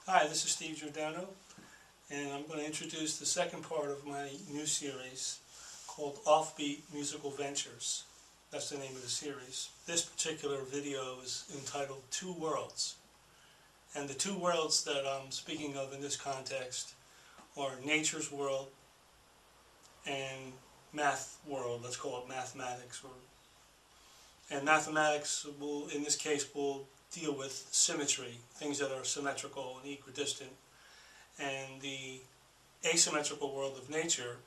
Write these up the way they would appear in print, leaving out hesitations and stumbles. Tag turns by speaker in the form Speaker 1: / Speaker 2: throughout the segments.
Speaker 1: Hi, this is Steve Giordano, and I'm going to introduce the second part of my new series called Offbeat Musical Ventures. That's the name of the series. This particular video is entitled Two Worlds. And the two worlds that I'm speaking of in this context are nature's world and math world. Let's call it mathematics. And mathematics will, in this case, will deal with symmetry, things that are symmetrical and equidistant. And the asymmetrical world of nature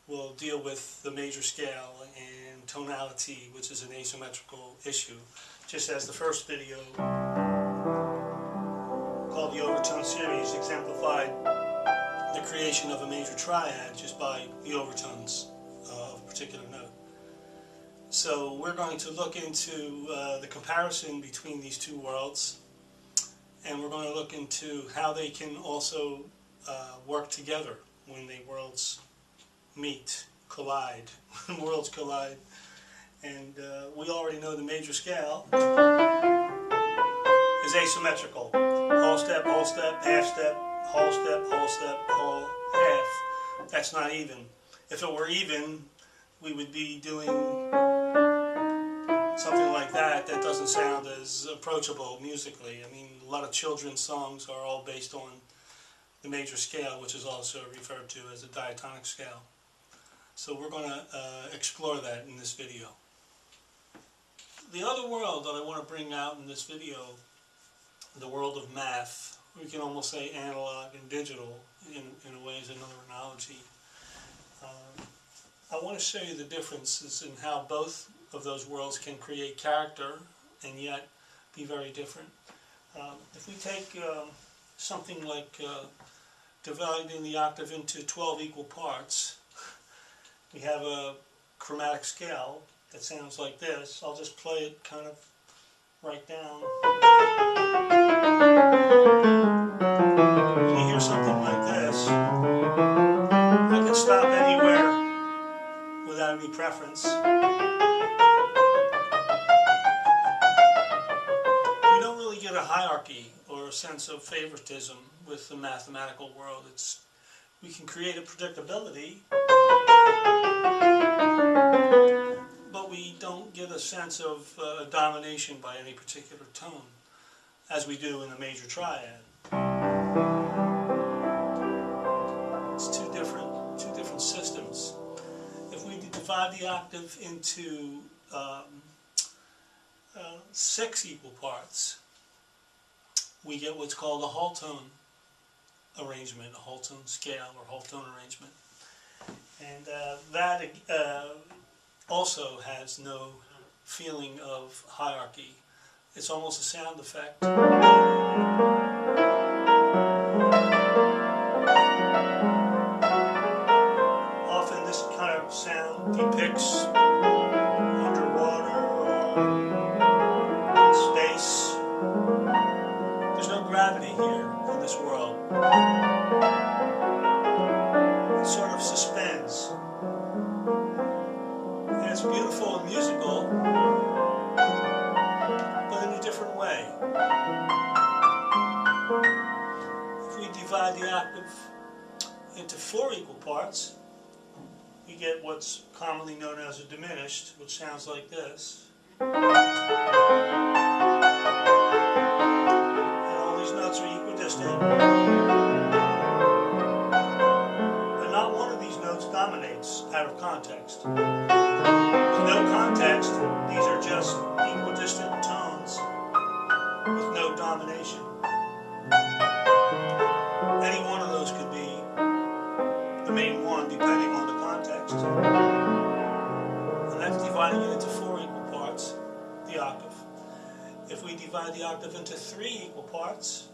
Speaker 1: will deal with the major scale and tonality, which is an asymmetrical issue. Just as the first video called the Overtone Series exemplified the creation of a major triad just by the overtones of a particular note. So we're going to look into the comparison between these two worlds, and we're going to look into how they can also work together when the worlds meet, collide, when worlds collide. And we already know the major scale is asymmetrical. Whole step, half step, whole step, whole, half. That's not even. If it were even, we would be doing something like that. That doesn't sound as approachable musically. I mean, a lot of children's songs are all based on the major scale, which is also referred to as a diatonic scale. So we're going to explore that in this video. The other world that I want to bring out in this video, the world of math, we can almost say analog and digital in a way as another analogy. I want to show you the differences in how both of those worlds can create character and yet be very different. If we take something like dividing the octave into 12 equal parts, we have a chromatic scale that sounds like this. I'll just play it kind of right down. When you hear something like this, I can stop anywhere without any preference. We don't really get a hierarchy or a sense of favoritism with the mathematical world. We can create a predictability, but we don't get a sense of domination by any particular tone, as we do in the major triad. It's two different systems. If we divide the octave into 6 equal parts, we get what's called a whole tone arrangement, a whole tone scale or whole tone arrangement. And that also has no feeling of hierarchy. It's almost a sound effect. Often this kind of sound depicts underwater or space. There's no gravity here in this world. It sort of suspends. And it's beautiful and musical, but in a different way. If we divide the octave into 4 equal parts, we get what's commonly known as a diminished, which sounds like this. And all these notes are equidistant. But not one of these notes dominates out of context. With no context, these are just equidistant tones with no domination. Any one of those could be the main one, depending on the context. And that's dividing it into 4 equal parts, the octave. If we divide the octave into 3 equal parts,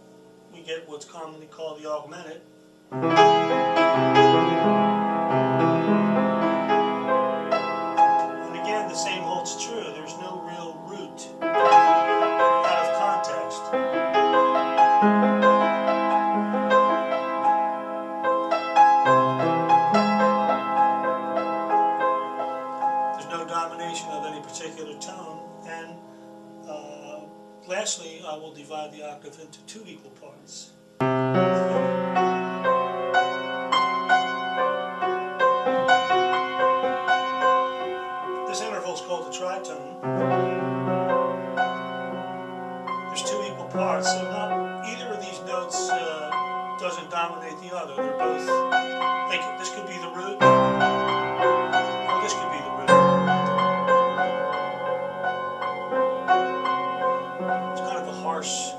Speaker 1: we get what's commonly called the augmented. And again, the same holds true. There's no real root out of context. Domination of any particular tone. And lastly, I will divide the octave into two equal parts. This interval is called the tritone. There's two equal parts, so not either of these notes doesn't dominate the other. They're both. This could be the root, or this could be the root. It's kind of a harsh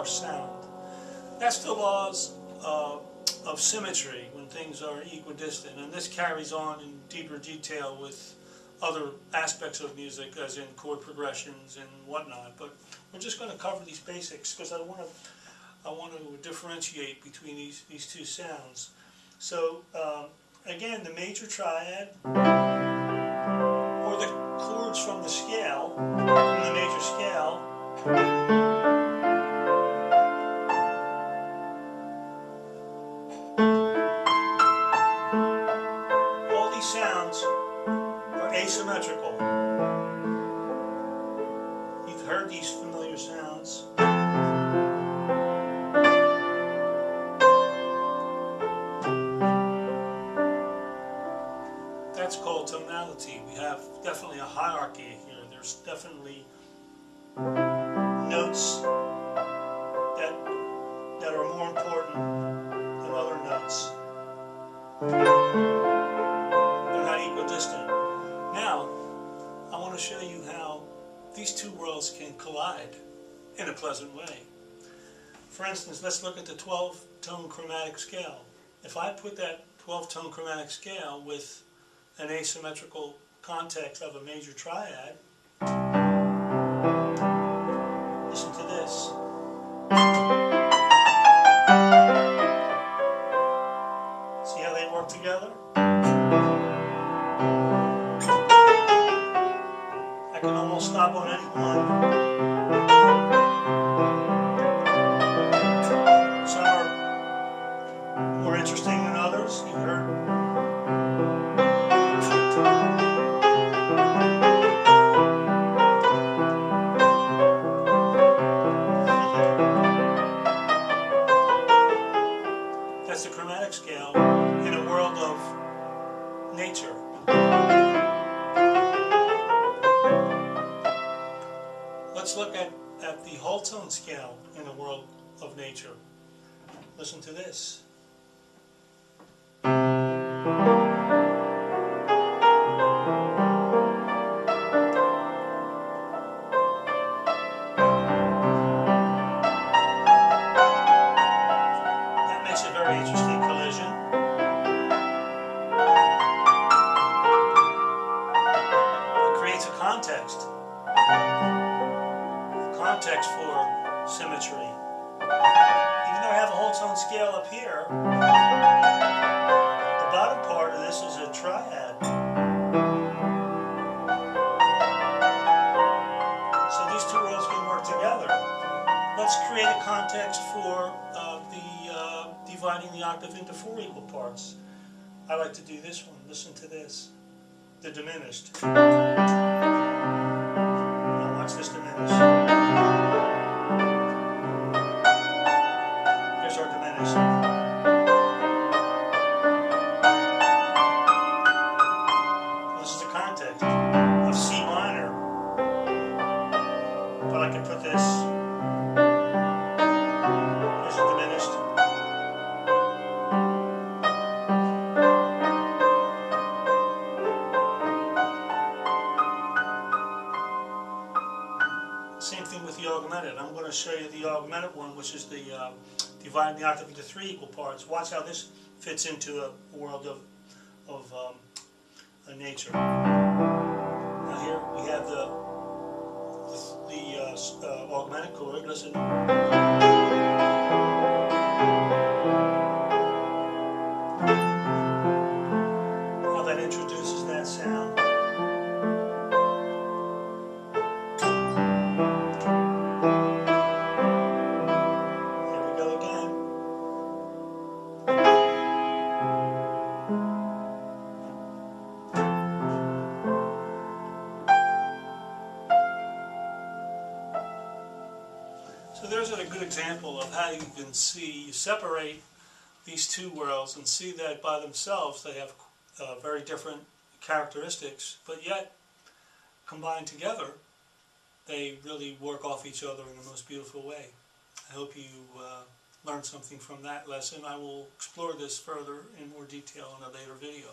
Speaker 1: sound. That's the laws of symmetry when things are equidistant, and this carries on in deeper detail with other aspects of music, as in chord progressions and whatnot. But we're just going to cover these basics because I want to differentiate between these two sounds. So again, the major triad, or the chords from the scale, from the major scale, all these sounds are asymmetrical. You've heard these familiar sounds. That's called tonality. We have definitely a hierarchy here. There's definitely notes that are more important than other notes. They're not equidistant. Now, I want to show you how these two worlds can collide in a pleasant way. For instance, let's look at the 12-tone chromatic scale. If I put that 12-tone chromatic scale with an asymmetrical context of a major triad, listen to this. See how they work together? I can almost stop on any one. Some are more interesting than others. You've heard. That's the chromatic scale in a world of nature. Let's look at the whole tone scale in a world of nature. Listen to this. That makes a very interesting collision. It creates a context for symmetry. Even though I have a whole tone scale up here, the bottom part of this is a triad. So these two worlds can work together. Let's create a context for dividing the octave into 4 equal parts. I like to do this one. Listen to this. The diminished. Now watch this diminished. Here's our diminished. This is the context of C minor. But I can put this. Here's a diminished. Same thing with the augmented. I'm going to show you the augmented one, which is the dividing the octave into 3 equal parts. Watch how this fits into a world of nature. Now here we have the augmented chord. Listen. How that introduces that sound. So there's a good example of how you can separate these two worlds and see that by themselves they have very different characteristics, but yet combined together they really work off each other in the most beautiful way. I hope you learned something from that lesson. I will explore this further in more detail in a later video.